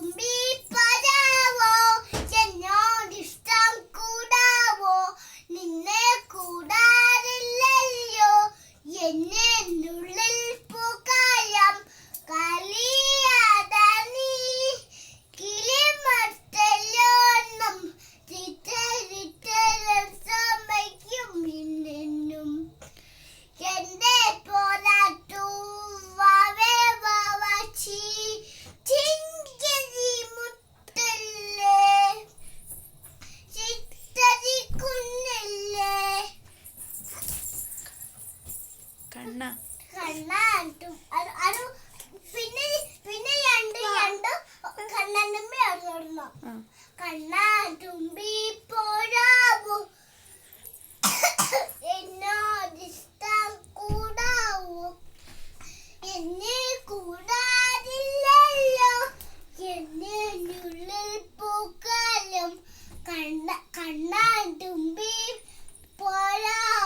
തുമ്പി പരാവോ എന്നോടിഷ്ടം കൂടാവോ നിന്നെ കൂടാറില്ലല്ലോ എന്നുള്ളിൽ പൂക്കാലം കളിയാതാ നീ കിളിമട്ടലോണം സമയ്ക്കും ഇന്നും എന്റെ പോരാട്ടു വാവേ വാവാച്ചി ചിങ്കരി മുത്തല്ലേ ചിത്തരി കുന്നല്ലേ കണ്ണ കണ്ണാട്ടും അത് പിന്നെ രണ്ട് കണ്ണമ്മ കണ്ണ